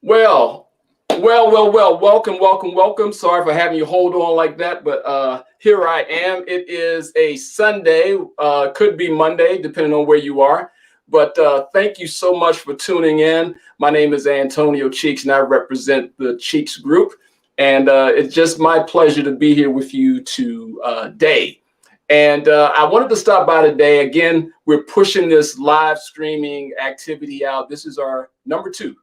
Well, well. Welcome. Sorry for having you hold on like that, but here I am. It is a Sunday, could be Monday, depending on where you are. But thank you so much for tuning in. My name is Antonio Cheeks, and I represent the Cheeks Group. And it's just my pleasure to be here with you today. And I wanted to stop by today. Again, we're pushing this live streaming activity out. This is our number two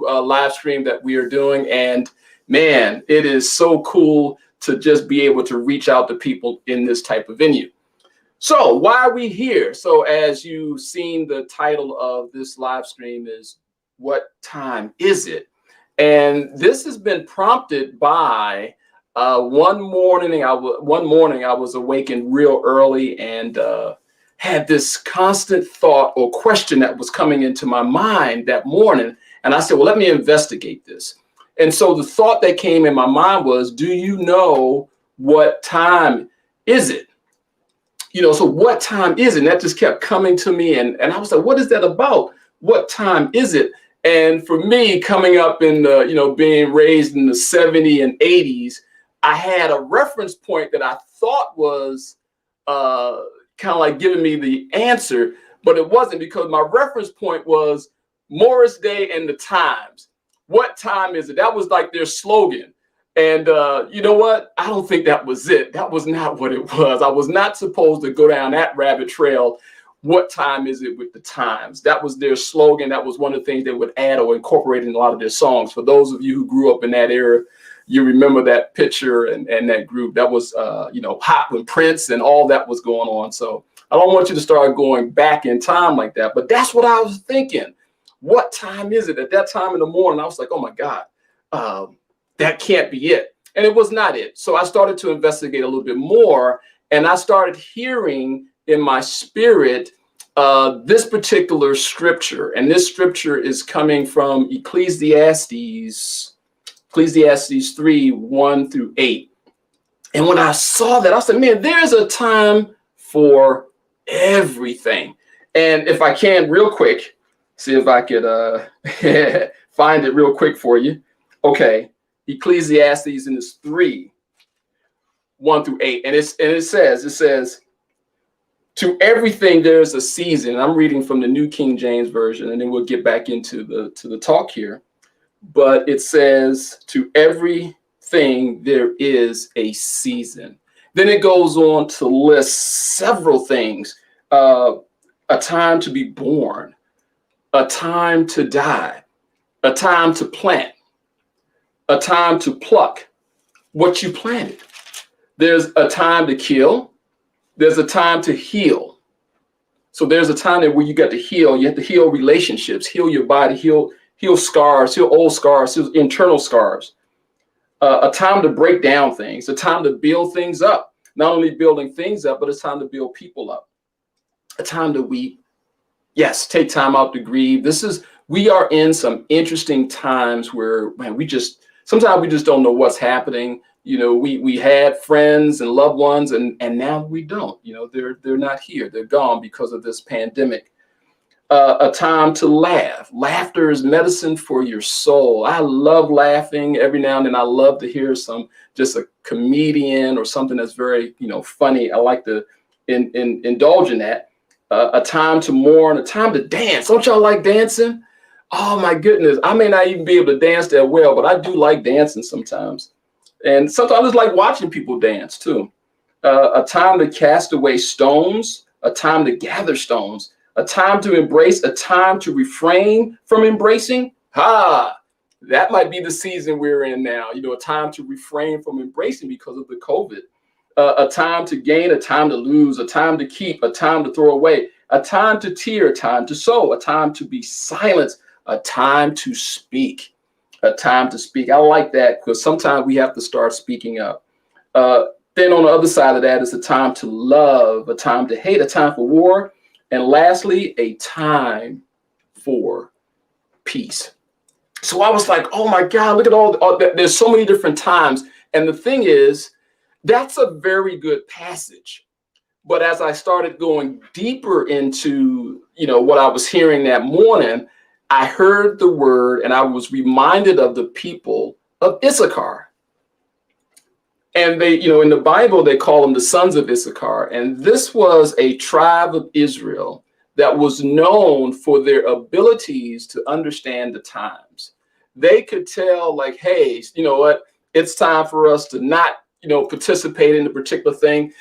live stream that we are doing. And man, it is so cool to just be able to reach out to people in this type of venue. So why are we here? So as you've seen, the title of this live stream is What Time Is It? And this has been prompted by one morning I was awakened real early and had this constant thought or question that was coming into my mind that morning. And I said, well, let me investigate this. And so the thought that came in my mind was, do you know what time is it? So what time is it? And that just kept coming to me. And I was like, what is that about? What time is it? And for me, coming up in the, being raised in the 70s and 80s, I had a reference point that I thought was kind of like giving me the answer, but it wasn't, because my reference point was Morris Day and the Times. What time is it? That was like their slogan. And you know what? I don't think that was it. That was not what it was. I was not supposed to go down that rabbit trail. What time is it with the Times? That was their slogan. That was one of the things they would add or incorporate in a lot of their songs. For those of you who grew up in that era, you remember that picture and that group. That was, hot when Prince and all that was going on. So I don't want you to start going back in time like that. But that's what I was thinking. What time is it? At that time in the morning, I was like, oh, my God, that can't be it. And it was not it. So I started to investigate a little bit more. And I started hearing in my spirit this particular scripture. And this scripture is coming from Ecclesiastes 3:1-8. And when I saw that, I said, man, there's a time for everything. And if I can, real quick, see if I could find it real quick for you. Okay, Ecclesiastes in this 3:1-8. And it says, to everything there's a season. I'm reading from the New King James Version, and then we'll get back into the talk here. But it says, to everything there is a season. Then it goes on to list several things. A time to be born, a time to die, a time to plant, a time to pluck what you planted. There's a time to kill. There's a time to heal. So there's a time where you got to heal. You have to heal relationships, heal your body, heal scars, heal old scars, heal internal scars. A time to break down things, a time to build things up. Not only building things up, but it's time to build people up. A time to weep. Yes, take time out to grieve. We are in some interesting times where, man, sometimes we just don't know what's happening. We had friends and loved ones, and now we don't. They're not here. They're gone because of this pandemic. A time to laugh. Laughter is medicine for your soul. I love laughing. Every now and then I love to hear just a comedian or something that's very, funny. I like to indulge in that. A time to mourn, a time to dance. Don't y'all like dancing? Oh my goodness. I may not even be able to dance that well, but I do like dancing sometimes. And sometimes I just like watching people dance too. A time to cast away stones, a time to gather stones, a time to embrace, a time to refrain from embracing. That might be the season we're in now. A time to refrain from embracing because of the COVID. A time to gain, a time to lose, a time to keep, a time to throw away, a time to tear, a time to sow, a time to be silenced, a time to speak. A time to speak. I like that because sometimes we have to start speaking up. Then on the other side of that is a time to love, a time to hate, a time for war, and lastly, a time for peace. So I was like, oh my God, look at all that. There's so many different times. And the thing is, that's a very good passage. But as I started going deeper into, what I was hearing that morning, I heard the word and I was reminded of the people of Issachar. And they, in the Bible, they call them the sons of Issachar. And this was a tribe of Israel that was known for their abilities to understand the times. They could tell, like, hey, you know what, it's time for us to not, participate in a particular thing.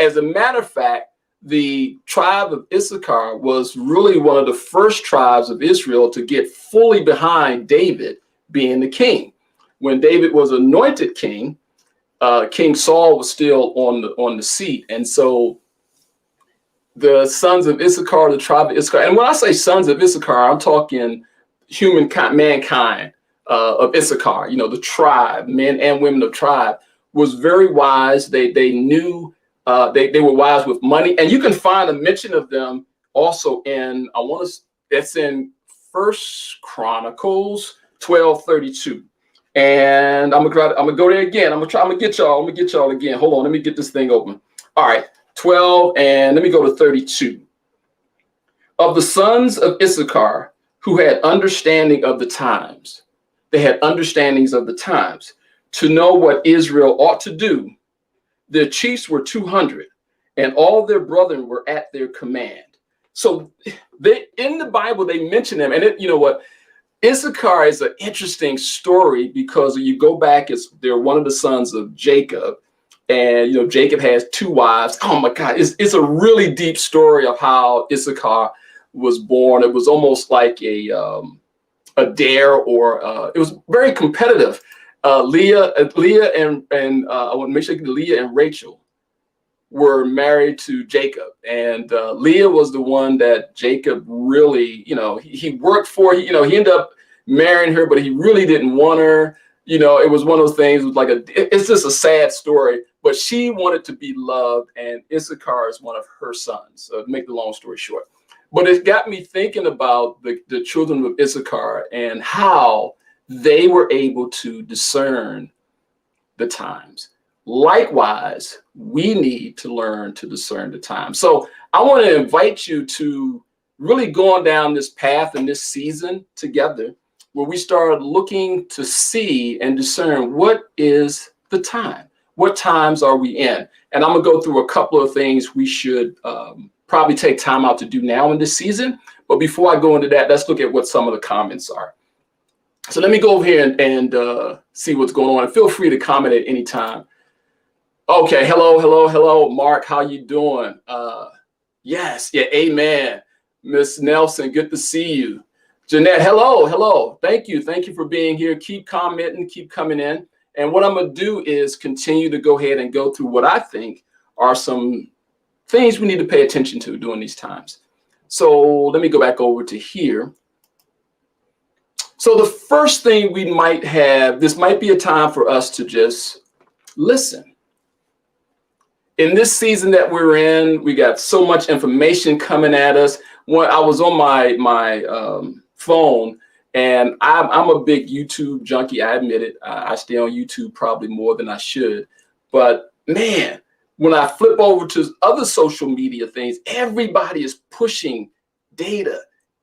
As a matter of fact, the tribe of Issachar was really one of the first tribes of Israel to get fully behind David being the king. When David was anointed king, King Saul was still on the seat. And so the sons of Issachar, the tribe of Issachar, and when I say sons of Issachar, I'm talking mankind of Issachar, the tribe, men and women of tribe, was very wise. They knew, they were wise with money. And you can find a mention of them also in, it's in First Chronicles 12:32. And I'm gonna go there again. I'm gonna get y'all again. Hold on, let me get this thing open. All right, 12, and let me go to 32. Of the sons of Issachar who had understanding of the times, they had understandings of the times, to know what Israel ought to do. Their chiefs were 200, and all their brethren were at their command. So they, in the Bible, they mention them, and you know what? Issachar is an interesting story because you go back, they're one of the sons of Jacob, and Jacob has two wives. Oh my God, it's a really deep story of how Issachar was born. It was almost like a dare, or it was very competitive. Leah and I want to make sure Leah and Rachel were married to Jacob, and Leah was the one that Jacob really, he worked for. He ended up marrying her, but he really didn't want her. It was one of those things. It was like it's just a sad story. But she wanted to be loved, and Issachar is one of her sons. So to make the long story short, but it got me thinking about the children of Issachar and how they were able to discern the times. Likewise, we need to learn to discern the time. So I want to invite you to really go on down this path in this season together, where we start looking to see and discern what is the time. What times are we in? And I'm going to go through a couple of things we should probably take time out to do now in this season. But before I go into that, let's look at what some of the comments are. So let me go over here and see what's going on. And feel free to comment at any time. Okay, hello, Mark. How you doing? Yes, yeah, amen. Miss Nelson, good to see you. Jeanette, hello. Thank you for being here. Keep commenting, keep coming in. And what I'm gonna do is continue to go ahead and go through what I think are some things we need to pay attention to during these times. So let me go back over to here. So the first thing we might have, this might be a time for us to just listen. In this season that we're in, we got so much information coming at us. When I was on my phone, and I'm a big YouTube junkie, I admit it. I stay on YouTube probably more than I should. But man, when I flip over to other social media things, everybody is pushing data,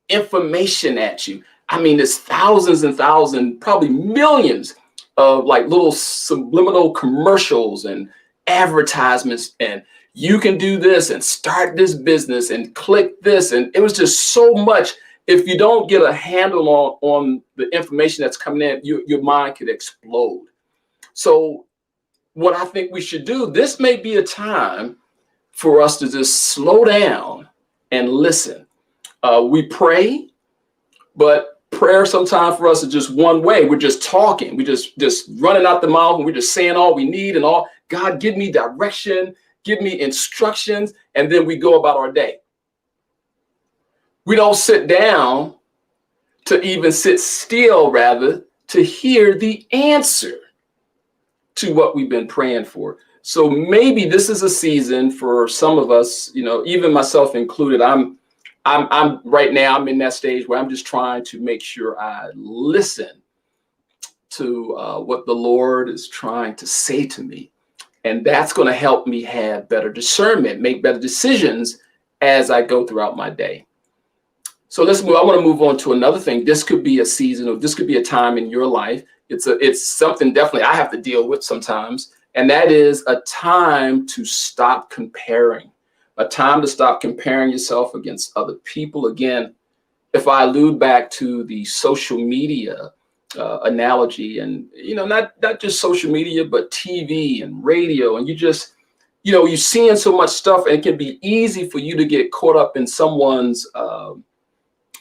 information at you. I mean, there's thousands and thousands, probably millions of like little subliminal commercials and advertisements, and you can do this and start this business and click this. And it was just so much. If you don't get a handle on the information that's coming in, your mind could explode. So what I think we should do, this may be a time for us to just slow down and listen. We pray, but prayer sometimes for us is just one way. We're just talking. We just running out the mouth, and we're just saying all we need and all. God, give me direction, give me instructions, and then we go about our day. We don't sit down to even sit still, rather, to hear the answer to what we've been praying for. So maybe this is a season for some of us, even myself included. I'm right now, I'm in that stage where I'm just trying to make sure I listen to what the Lord is trying to say to me. And that's going to help me have better discernment, make better decisions as I go throughout my day. So let's move. I want to move on to another thing. This could be a season, or this could be a time in your life. It's something definitely I have to deal with sometimes, and that is a time to stop comparing. A time to stop comparing yourself against other people. Again, if I allude back to the social media analogy, and not just social media, but TV and radio, and you're seeing so much stuff, and it can be easy for you to get caught up in someone's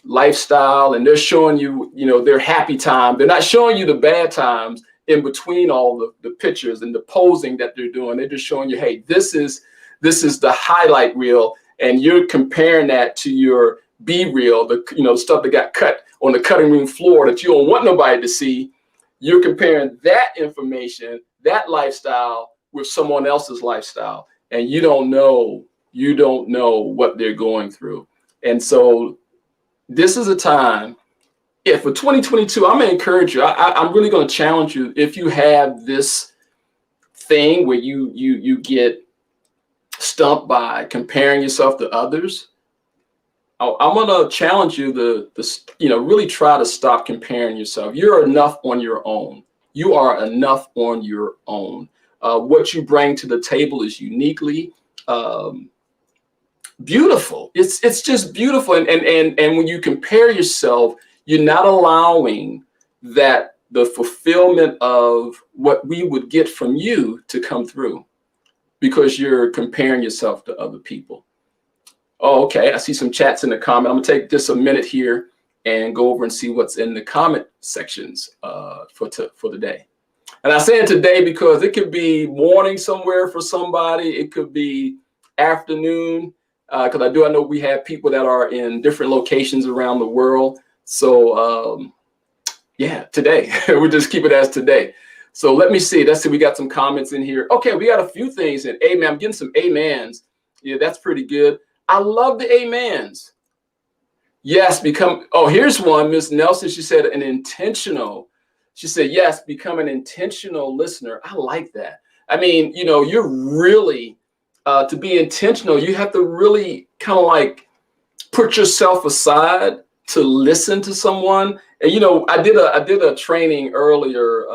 lifestyle, and they're showing you, their happy time. They're not showing you the bad times in between all the pictures and the posing that they're doing. They're just showing you, hey, this is the highlight reel, and you're comparing that to your be real, the stuff that got cut on the cutting room floor that you don't want nobody to see. You're comparing that information, that lifestyle, with someone else's lifestyle, and you don't know what they're going through. And so this is a time, for 2022, I'm gonna encourage you. I'm really gonna challenge you. If you have this thing where you get stumped by comparing yourself to others, I'm gonna challenge you to really try to stop comparing yourself. You're enough on your own. You are enough on your own. What you bring to the table is uniquely beautiful. It's just beautiful. And when you compare yourself, you're not allowing that the fulfillment of what we would get from you to come through, because you're comparing yourself to other people. Oh, okay. I see some chats in the comment. I'm gonna take just a minute here and go over and see what's in the comment sections for the day. And I say it today because it could be morning somewhere for somebody. It could be afternoon, because I know we have people that are in different locations around the world. So yeah, today we just keep it as today. So let me see. Let's see. We got some comments in here. Okay, we got a few things in. Amen. I'm getting some amens. Yeah, that's pretty good. I love the amens. Yes, here's one. Miss Nelson, she said she said, yes, become an intentional listener. I like that. I mean, you're really, to be intentional, you have to really kind of like put yourself aside to listen to someone. And, I did a training earlier,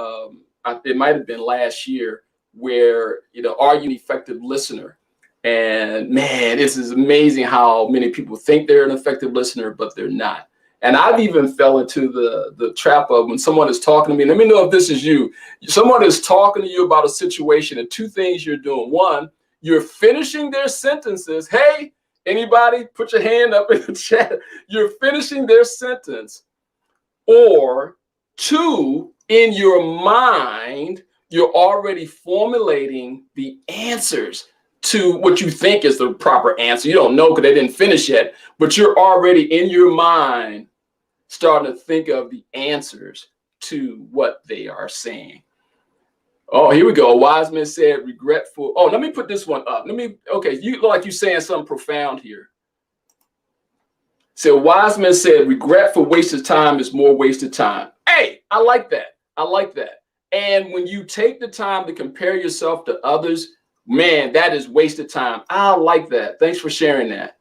it might've been last year, where, are you an effective listener? And man, this is amazing how many people think they're an effective listener, but they're not. And I've even fell into the trap of, when someone is talking to me, let me know if this is you. Someone is talking to you about a situation, and two things you're doing. One, you're finishing their sentences. Hey, anybody, put your hand up in the chat. You're finishing their sentence. Or two, in your mind, you're already formulating the answers to what you think is the proper answer. You don't know because they didn't finish yet, but you're already in your mind starting to think of the answers to what they are saying. Oh, here we go. A wise man said, regretful. Oh, let me put this one up. Okay, you look like you're saying something profound here. So, wise man said, regret for wasted time is more wasted time. Hey, I like that. I like that. And when you take the time to compare yourself to others, man, that is wasted time. I like that. Thanks for sharing that.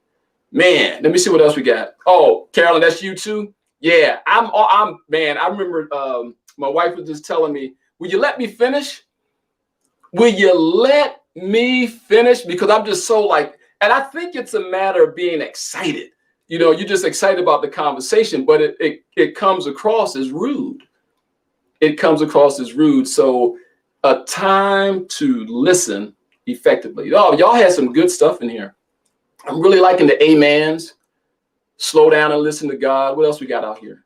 Man, let me see what else we got. Oh, Carolyn, that's you too? Yeah, man, I remember my wife was just telling me, will you let me finish? Will you let me finish? Because I'm just so and I think it's a matter of being excited. You're just excited about the conversation, but it comes across as rude. It comes across as rude. So a time to listen effectively. Oh, y'all had some good stuff in here. I'm really liking the amens. Slow down and listen to God. What else we got out here?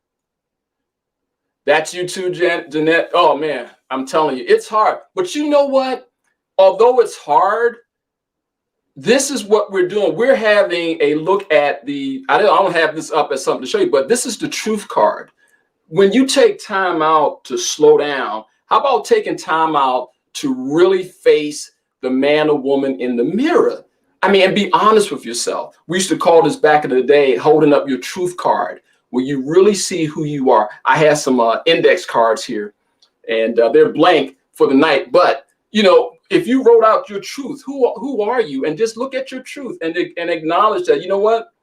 That's you too, Jeanette. Oh man, I'm telling you, it's hard. But you know what? Although it's hard, this is what we're doing. We're having a look at I don't have this up as something to show you, but this is the truth card. When you take time out to slow down, how about taking time out to really face the man or woman in the mirror? I mean, and be honest with yourself. We used to call this back in the day, holding up your truth card, where you really see who you are. I have some index cards here, and they're blank for the night. But, if you wrote out your truth, who are you? And just look at your truth and acknowledge that, you know what?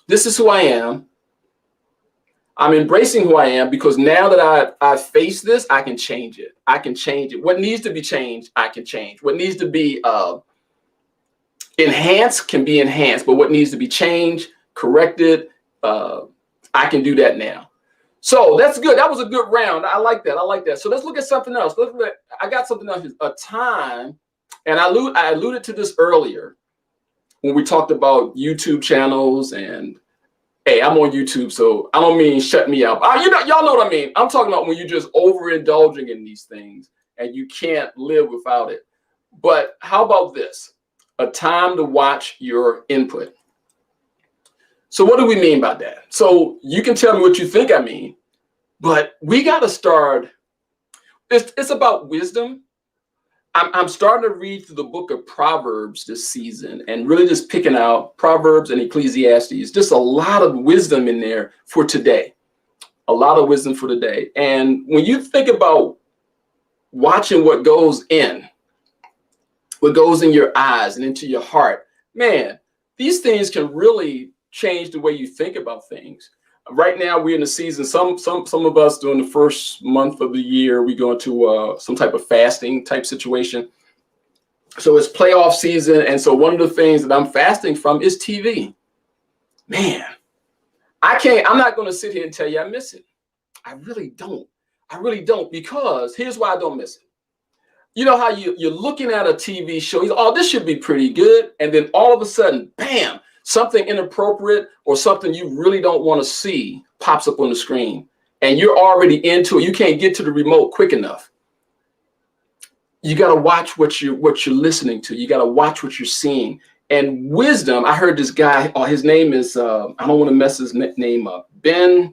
This is who I am. I'm embracing who I am because now that I face this, I can change it. I can change it. What needs to be changed, I can change. What needs to be enhanced can be enhanced, but what needs to be changed, corrected, I can do that now. So that's good. That was a good round. I like that. I like that. So let's look at something else. I got something else. A time, and I alluded to this earlier when we talked about YouTube channels and, hey, I'm on YouTube, so I don't mean shut me out. Y'all know what I mean. I'm talking about when you're just overindulging in these things and you can't live without it. But how about this? A time to watch your input. So what do we mean by that? So you can tell me what you think I mean, but we got to start. It's about wisdom. I'm starting to read through the book of Proverbs this season and really just picking out Proverbs and Ecclesiastes. Just a lot of wisdom in there for today. A lot of wisdom for today. And when you think about watching what goes in your eyes and into your heart, man, these things can really change the way you think about things. Right now, we're in the season. Some of us during the first month of the year, we go into some type of fasting type situation. So it's playoff season, and so one of the things that I'm fasting from is TV. Man, I'm not going to sit here and tell you I miss it. I really don't. I really don't, because here's why I don't miss it. You know how you're looking at a TV show, oh, this should be pretty good, and then all of a sudden, bam, something inappropriate or something you really don't want to see pops up on the screen, and you're already into it. You can't get to the remote quick enough. You got to watch what you're listening to. You got to watch what you're seeing. And wisdom, I heard this guy, his name is, I don't want to mess his name up. I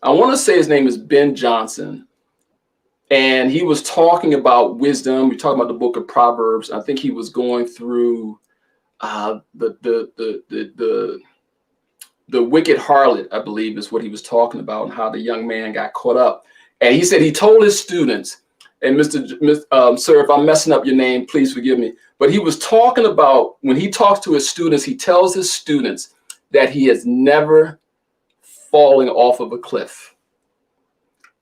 want to say his name is Ben Johnson. And he was talking about wisdom. We're talking about the book of Proverbs. I think he was going through the wicked harlot, I believe is what he was talking about, and how the young man got caught up. And he said he told his students, and sir, if I'm messing up your name, please forgive me. But he was talking about when he talks to his students, he tells his students that he has never fallen off of a cliff.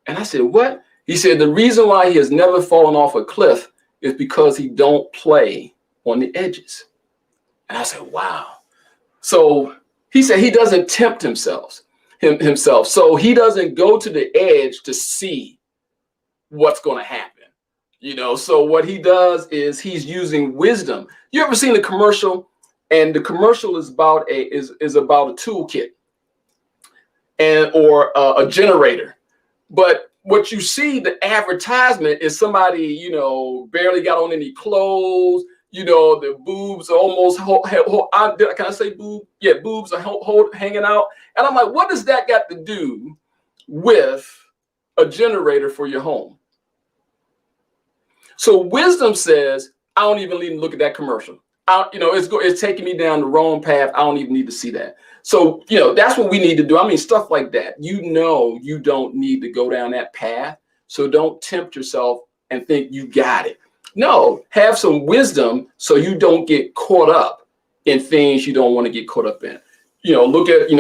And I said, what? He said the reason why he has never fallen off a cliff is because he don't play on the edges. And I said, wow. So he said he doesn't tempt himself. So he doesn't go to the edge to see what's going to happen. So what he does is he's using wisdom. You ever seen a commercial? And the commercial is about a toolkit or a generator. But what you see, the advertisement is somebody, barely got on any clothes. The boobs are almost, can I say boob? Yeah, boobs are hanging out. And I'm like, what does that got to do with a generator for your home? So wisdom says, I don't even need to look at that commercial. It's taking me down the wrong path. I don't even need to see that. So, that's what we need to do. I mean, stuff like that. You don't need to go down that path. So don't tempt yourself and think you got it. No, have some wisdom so you don't get caught up in things you don't want to get caught up in. Look at,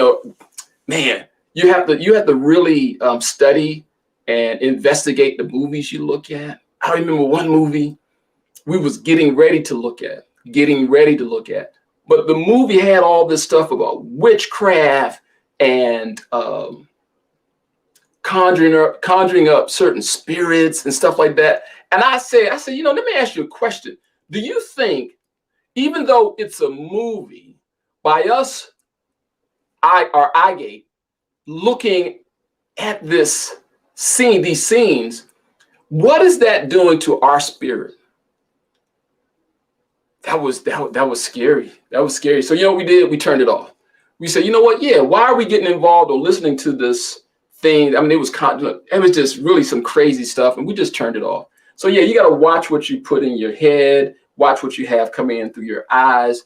man, you have to really study and investigate the movies you look at. I remember one movie we was getting ready to look at. But the movie had all this stuff about witchcraft and conjuring up certain spirits and stuff like that. And I said, let me ask you a question. Do you think, even though it's a movie, by us, eye gate, looking at these scenes, what is that doing to our spirit? That was scary. That was scary. So what we did? We turned it off. We said, you know what? Yeah, why are we getting involved or listening to this thing? I mean, it was just really some crazy stuff, and we just turned it off. So yeah, you got to watch what you put in your head, watch what you have come in through your eyes.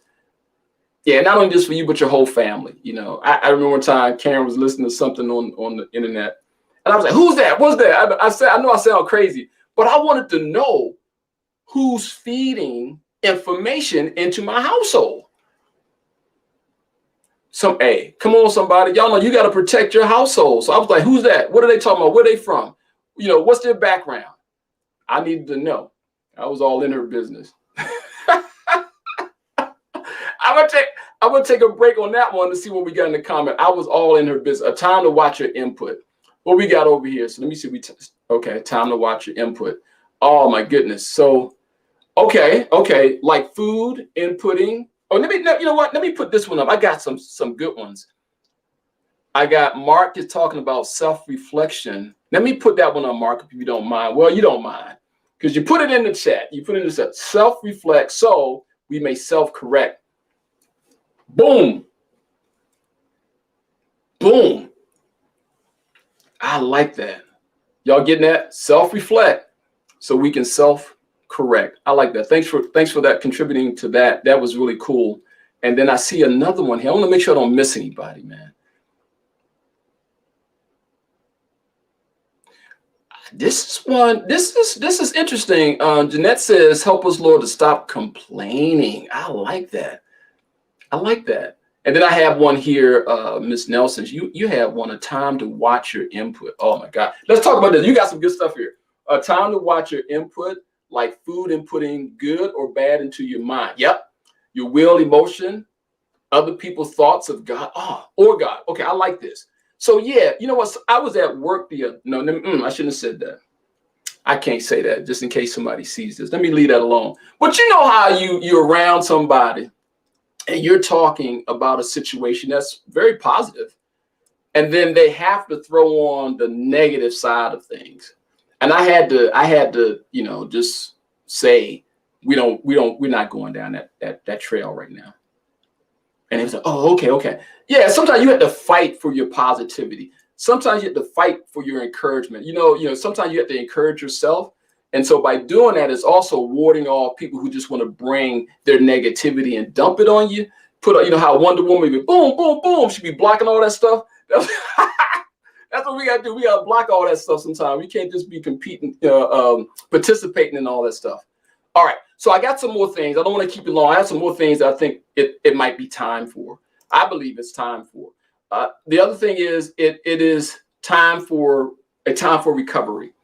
Yeah, not only just for you, but your whole family. I remember one time Karen was listening to something on the internet, and I was like, who's that? What's that? I said, I know I sound crazy, but I wanted to know who's feeding information into my household. Hey, come on, somebody. Y'all know you got to protect your household. So I was like, who's that? What are they talking about? Where are they from? You know, what's their background? I needed to know. I was all in her business. I'm gonna take a break on that one to see what we got in the comment. I was all in her business. A time to watch your input. What we got over here? So let me see. Okay, time to watch your input. Oh my goodness. So okay, like food inputting. Oh, you know what? Let me put this one up. I got some good ones. I got Mark is talking about self-reflection. Let me put that one on, Mark, if you don't mind. Well, you don't mind because you put it in the chat. You put it in the chat. Self-reflect so we may self-correct. Boom. Boom. I like that. Y'all getting that? Self-reflect so we can self-correct. I like that. Thanks for that, contributing to that. That was really cool. And then I see another one here. I want to make sure I don't miss anybody, man. This is interesting. Jeanette says, help us, Lord, to stop complaining. I like that. I like that. And then I have one here, Miss Nelson. You have one, a time to watch your input. Oh my God. Let's talk about this. You got some good stuff here. A time to watch your input, like food inputting good or bad into your mind. Yep. Your will, emotion, other people's thoughts of God. Or God. Okay, I like this. So yeah, you know what? I was at work I shouldn't have said that. I can't say that just in case somebody sees this. Let me leave that alone. But you know how you're around somebody and you're talking about a situation that's very positive, and then they have to throw on the negative side of things. And I had to, you know, just say, we're not going down that trail right now. And he was like, oh, okay. Yeah, sometimes you have to fight for your positivity. Sometimes you have to fight for your encouragement. You know, sometimes you have to encourage yourself. And so by doing that, it's also warding off people who just want to bring their negativity and dump it on you. You know how Wonder Woman be boom, boom, boom. She be blocking all that stuff. That's what we got to do. We got to block all that stuff sometimes. We can't just be competing, participating in all that stuff. All right. So I got some more things. I don't want to keep it long. I have some more things that I think it might be time for. I believe it's time for. The other thing is it is time for recovery.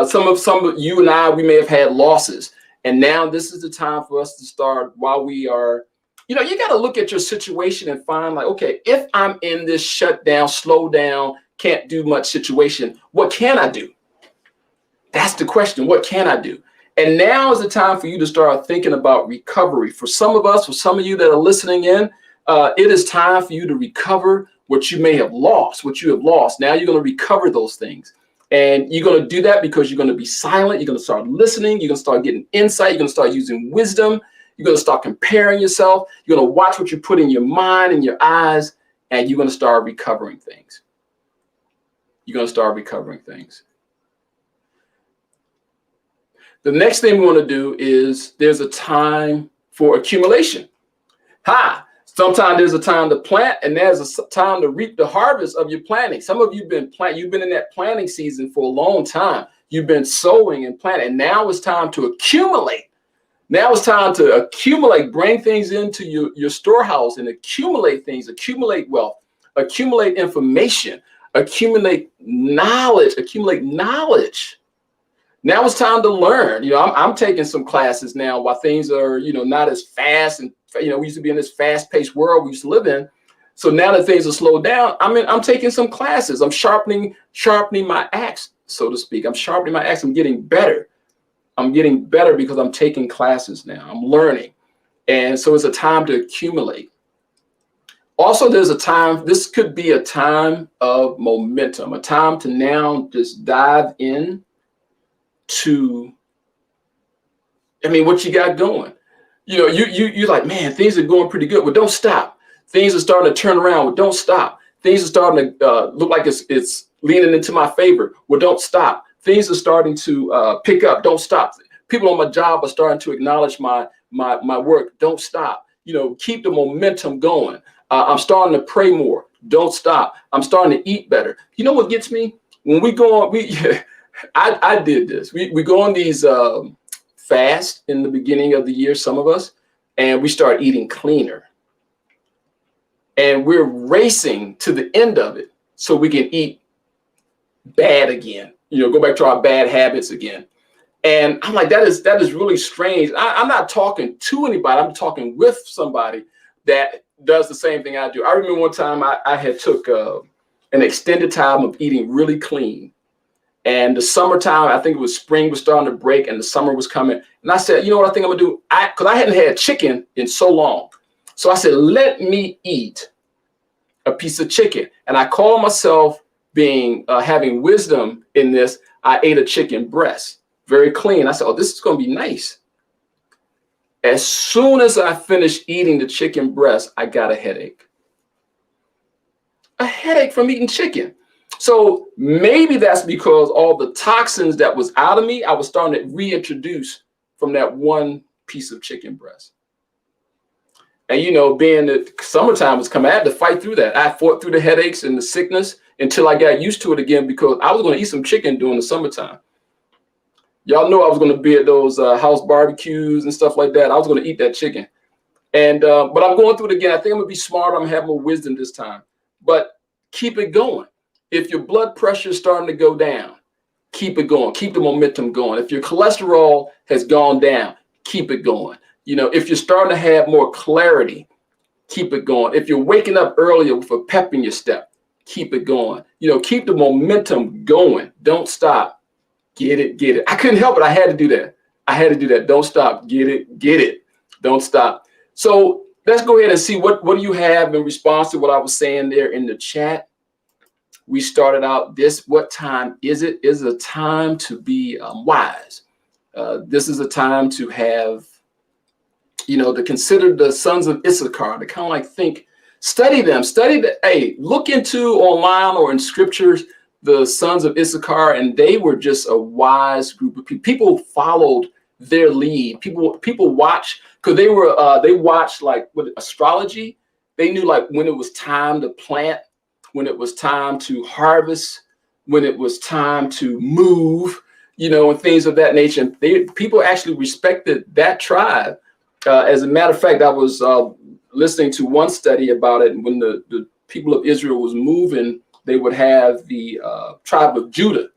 Some of you and I, we may have had losses, and now this is the time for us to start while we are, you know, you got to look at your situation and find like, okay, if I'm in this shutdown, slow down, can't do much situation, what can I do? That's the question. What can I do? And now is the time for you to start thinking about recovery. For some of us, for some of you that are listening in, it is time for you to recover what you may have lost, what you have lost. Now you're going to recover those things. And you're going to do that because you're going to be silent. You're going to start listening. You're going to start getting insight. You're going to start using wisdom. You're going to start comparing yourself. You're going to watch what you put in your mind and your eyes, and you're going to start recovering things. You're going to start recovering things. The next thing we want to do is there's a time for accumulation. Sometimes there's a time to plant and there's a time to reap the harvest of your planting. Some of you you've been in that planting season for a long time. You've been sowing and planting, and now it's time to accumulate. Now it's time to accumulate, bring things into your storehouse and accumulate things, accumulate wealth, accumulate information, accumulate knowledge. Now it's time to learn. You know, I'm taking some classes now while things are, you know, not as fast. And, you know, we used to be in this fast-paced world we used to live in. So now that things are slowed down, I'm taking some classes. I'm sharpening my axe, so to speak. I'm sharpening my axe. I'm getting better. I'm getting better because I'm taking classes now. I'm learning. And so it's a time to accumulate. Also, there's a time, this could be a time of momentum, a time to now just dive in to, what you got going. You know, you're like, man, things are going pretty good. Well, don't stop. Things are starting to turn around. Well, don't stop. Things are starting to look like it's leaning into my favor. Well, don't stop. Things are starting to pick up. Don't stop. People on my job are starting to acknowledge my work. Don't stop. You know, keep the momentum going. I'm starting to pray more. Don't stop. I'm starting to eat better. You know what gets me? When we go on, I did this. We go on these fast in the beginning of the year, some of us, and we start eating cleaner. and we're racing to the end of it so we can eat bad again, go back to our bad habits again. And I'm like, that is really strange. I'm not talking to anybody. I'm talking with somebody that does the same thing I do. I remember one time I had took an extended time of eating really clean. And the summertime, I think it was spring was starting to break and the summer was coming. And I said, you know what I think I'm gonna do? Because I hadn't had chicken in so long. So I said, let me eat a piece of chicken. And I call myself being having wisdom in this. I ate a chicken breast, very clean. I said, oh, this is gonna be nice. As soon as I finished eating the chicken breast, I got a headache. A headache from eating chicken. So maybe that's because all the toxins that was out of me, I was starting to reintroduce from that one piece of chicken breast. And, being that summertime was coming, I had to fight through that. I fought through the headaches and the sickness until I got used to it again, because I was going to eat some chicken during the summertime. Y'all know I was going to be at those house barbecues and stuff like that. I was going to eat that chicken. And but I'm going through it again. I think I'm going to be smarter. I'm going to have more wisdom this time. But keep it going. If your blood pressure is starting to go down, keep it going. Keep the momentum going. If your cholesterol has gone down, keep it going. If you're starting to have more clarity, keep it going. If you're waking up earlier with a pep in your step, keep it going. Keep the momentum going. Don't stop. Get it. I couldn't help it. I had to do that. Don't stop. Get it. Don't stop. So let's go ahead and see what do you have in response to what I was saying there in the chat. We started out this, what time is it? Is a time to be wise. This is a time to have, to consider the sons of Issachar, to kind of like think, study them, look into online or in scriptures, the sons of Issachar, and they were just a wise group of people. People followed their lead. People watch, because they watched like with astrology. They knew like when it was time to plant, when it was time to harvest, when it was time to move, and things of that nature. People actually respected that tribe. As a matter of fact, I was listening to one study about it. When the people of Israel was moving, they would have the tribe of Judah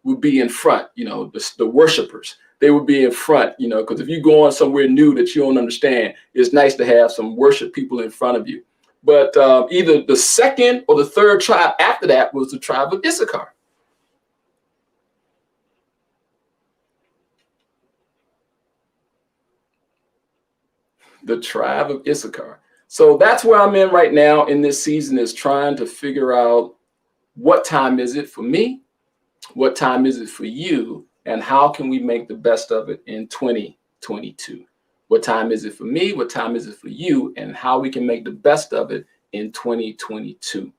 would be in front, the worshipers. They would be in front, because if you're going somewhere new that you don't understand, it's nice to have some worship people in front of you. But either the second or the third tribe after that was the tribe of Issachar. The tribe of Issachar. So that's where I'm in right now in this season, is trying to figure out what time is it for me, what time is it for you, and how can we make the best of it in 2022. What time is it for me? What time is it for you? And how we can make the best of it in 2022.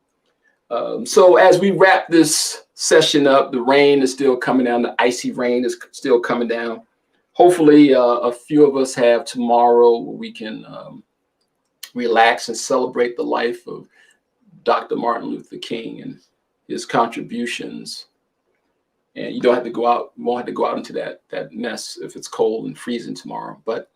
So as we wrap this session up, the rain is still coming down. The icy rain is still coming down. Hopefully a few of us have tomorrow where we can relax and celebrate the life of Dr. Martin Luther King and his contributions. And you don't have to go out, won't have to go out into that mess if it's cold and freezing tomorrow. But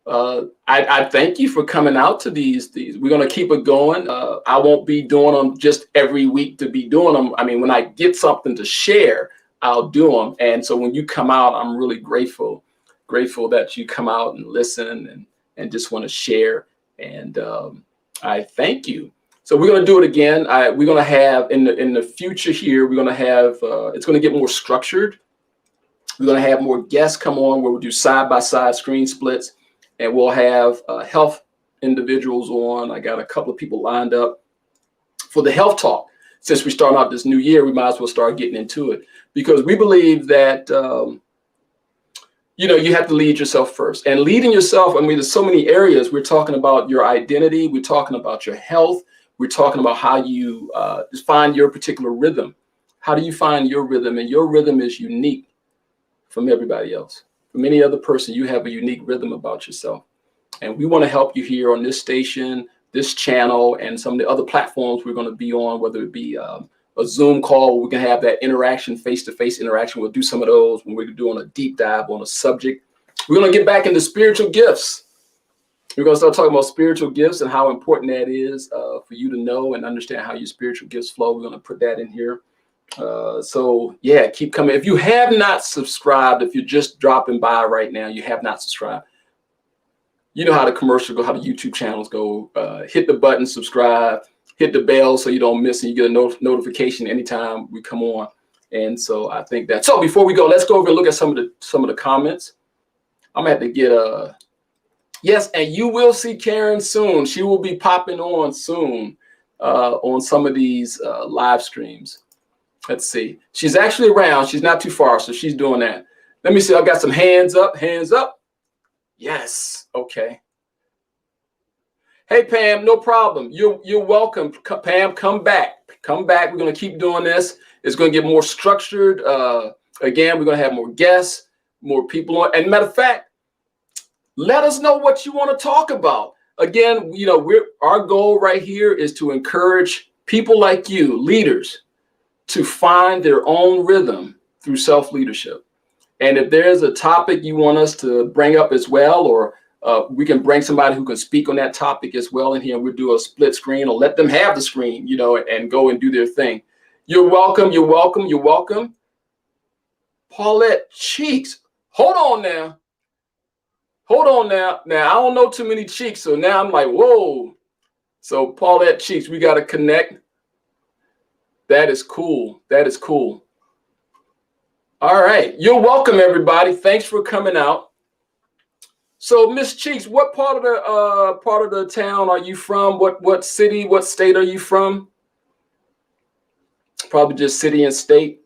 I thank you for coming out to these. We're going to keep it going. I won't be doing them just every week to be doing them. I mean, when I get something to share, I'll do them. And so when you come out, I'm really grateful that you come out and listen and just want to share. And I thank you. So we're going to do it again. We're going to have in the future here, we're going to have, it's going to get more structured. We're going to have more guests come on where we'll do side-by-side screen splits, and we'll have health individuals on. I got a couple of people lined up for the health talk. Since we start out this new year, we might as well start getting into it, because we believe that, you have to lead yourself first. And leading yourself, I mean, there's so many areas. We're talking about your identity. We're talking about your health. We're talking about how you find your particular rhythm. How do you find your rhythm? And your rhythm is unique from everybody else. From any other person, you have a unique rhythm about yourself. And we want to help you here on this station, this channel, and some of the other platforms we're going to be on, whether it be a Zoom call where we can have that interaction, face-to-face interaction. We'll do some of those when we're doing a deep dive on a subject. We're going to get back into spiritual gifts. We're going to start talking about spiritual gifts and how important that is for you to know and understand how your spiritual gifts flow. We're going to put that in here. So yeah, keep coming. If you have not subscribed, if you're just dropping by right now, you have not subscribed, you know how the commercial go, how the YouTube channels go. Hit the button, subscribe, hit the bell so you don't miss and you get a notification anytime we come on. And so I think that. So before we go, let's go over and look at some of the comments. I'm gonna have to get yes, and you will see Karen soon. She will be popping on soon on some of these live streams. Let's see. She's actually around. She's not too far, so she's doing that. Let me see. I've got some hands up. Hands up. Yes. Okay. Hey, Pam, no problem. You're welcome. Pam, come back. Come back. We're going to keep doing this. It's going to get more structured. Again, we're going to have more guests, more people on. And matter of fact, let us know what you want to talk about. Again, you know, our goal right here is to encourage people like you, leaders, to find their own rhythm through self-leadership. And if there's a topic you want us to bring up as well, or we can bring somebody who can speak on that topic as well in here, we'll do a split screen or let them have the screen, you know, and go and do their thing. You're welcome. You're welcome. You're welcome. Paulette Cheeks. Hold on now. Hold on now. Now, I don't know too many Cheeks, so now I'm like, whoa. So Paulette Cheeks, we got to connect. That is cool. That is cool. All right. You're welcome, everybody. Thanks for coming out. So, Miss Cheeks, what part of the town are you from? What city, what state are you from? Probably just city and state.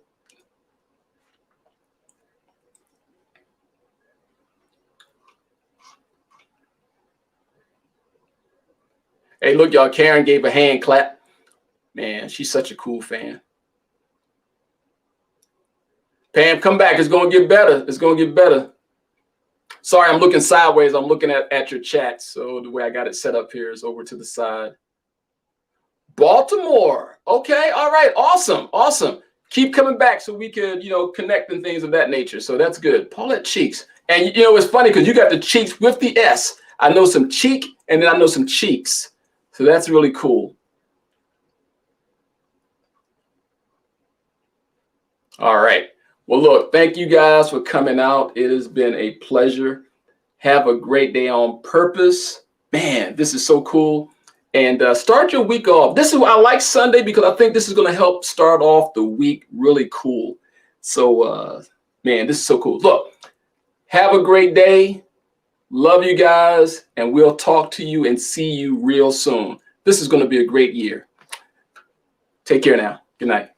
Hey, look, y'all. Karen gave a hand clap. Man, she's such a cool fan. Pam, come back. It's going to get better. It's going to get better. Sorry, I'm looking sideways. I'm looking at your chat. So the way I got it set up here is over to the side. Baltimore. Okay. All right. Awesome. Awesome. Keep coming back so we can, you know, connect and things of that nature. So that's good. Paulette Cheeks. And, you know, it's funny because you got the cheeks with the S. I know some cheek and then I know some cheeks. So that's really cool. All right. Well, look, thank you guys for coming out. It has been a pleasure. Have a great day on purpose. Man, this is so cool. And start your week off. This is why I like Sunday, because I think this is going to help start off the week really cool. So, man, this is so cool. Look, have a great day. Love you guys. And we'll talk to you and see you real soon. This is going to be a great year. Take care now. Good night.